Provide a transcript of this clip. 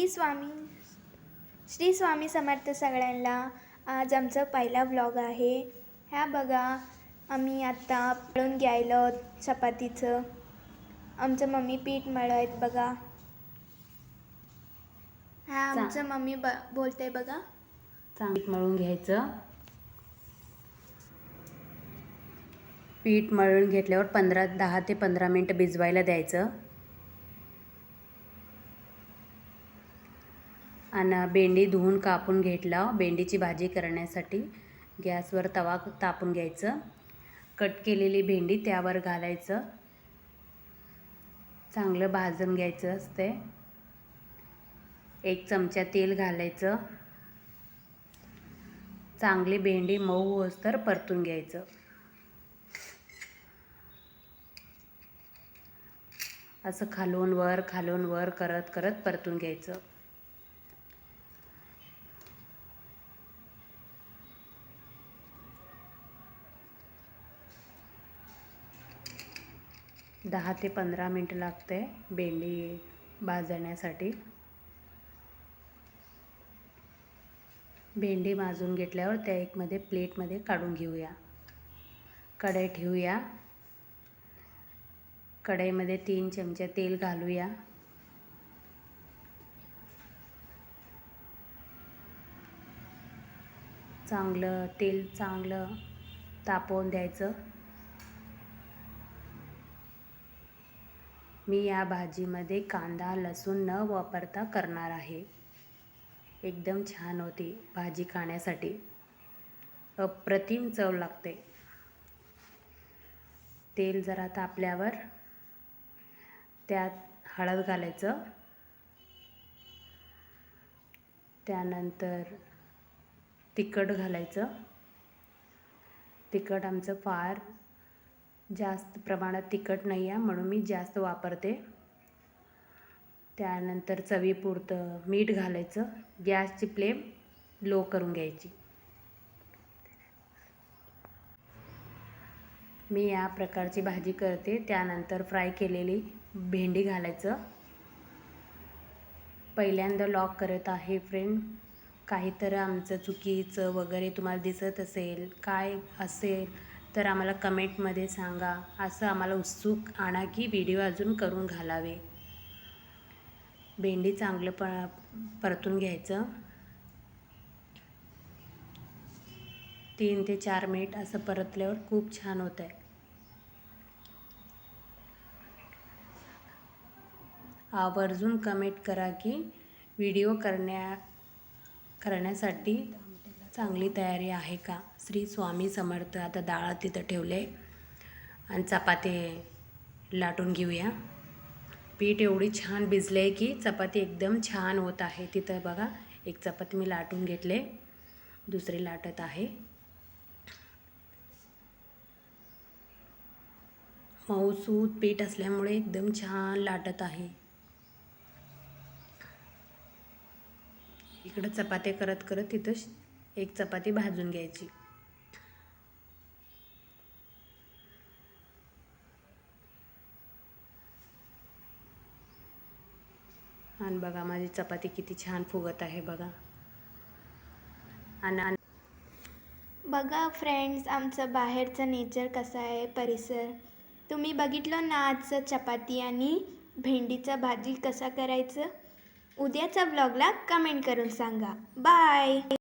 श्री स्वामी समर्थ सगळ्यांना। आज आमचा पहिला व्लॉग आहे। ह्या बघा, आम्ही आता मळून घ्यायलो चपातीचं। आमचं मम्मी पीठ मळत बघा। हा आमचं मम्मी बोलते बघा। पीठ मळून घ्यायचं। पीठ मळून घेतल्यावर 10 ते 15 मिनिट भिजवायला द्यायचं। आणि भेंडी धुवून कापून घेतला। भेंडीची भाजी करण्यासाठी गॅसवर तवा तापून घ्यायचं। कट केलेली भेंडी त्यावर घालायचं। चांगलं भाजून घ्यायचं असते। 1 चमचा तेल घालायचं। चांगली भेंडी मऊ होईस्तोवर परतून घ्यायचं। असं खालून वर करत परतून घ्यायचं। दहा ते 15 मिनिट लागते भेंडी भाजण्यासाठी। भेंडी भाजून घेतल्यावर त्या प्लेटमध्ये काढून घेऊया। कढई ठेवूया। कढईमध्ये 3 चमचे तेल घालूया। तेल चांगलं तापवून द्यायचं। मी या भाजीमध्ये कांदा लसूण न वापरता करणार आहे। एकदम छान होती भाजी खाण्यासाठी। अप्रतिम चव लागते। तेल जरा तापल्यावर त्यात हळद घालायचं। त्यानंतर तिखट घालायचं। तिखट आमचं फार जास्त प्रमाणात तिखट नाही आहे, म्हणून मी जास्त वापरते। त्यानंतर चवीपुरतं मीठ घालायचं। गॅसची फ्लेम लो करून घ्यायची। मी या प्रकारची भाजी करते। त्यानंतर फ्राय केलेली भेंडी घालायचं। पहिल्यांदा लॉक करत आहे फ्रेंड। काहीतरी आमचं चुकीचं वगैरे तुम्हाला दिसत असेल, काय असेल तर आम्हाला कमेंटमध्ये सांगा। असं आम्हाला उत्सुक आणा की व्हिडिओ अजून करून घालावे। भेंडी चांगलं परतून घ्यायचं। 3 ते 4 मिनिट असं परतल्यावर खूप छान होत आहे। आवर्जून कमेंट करा की व्हिडिओ करण्यासाठी चांगली तयारी आहे का। श्री स्वामी समर्थ। आता डाळ तिथं ठेवले आणि चपाती लाटून घेऊया। पीठ एवढी छान भिजले की चपाती एकदम छान होत आहे। तिथं बघा, 1 चपाती मी लाटून घेतले, दुसरी लाटत आहे। मऊसूत पीठ असल्यामुळे एकदम छान लाटत आहे। इकडं चपात्या करत तिथं 1 चपाती भाजून घ्यायची। आणि बघा माझी चपाती किती छान फुगत आहे बघा। आणि बघा फ्रेंड्स, आमचं बाहेरचं नेचर कसं आहे, परिसर तुम्ही बघितलं ना। आजचं चपाती आणि भेंडीचं भाजी कसं करायचं। उद्याच्या व्लॉगला कमेंट करून सांगा। बाय।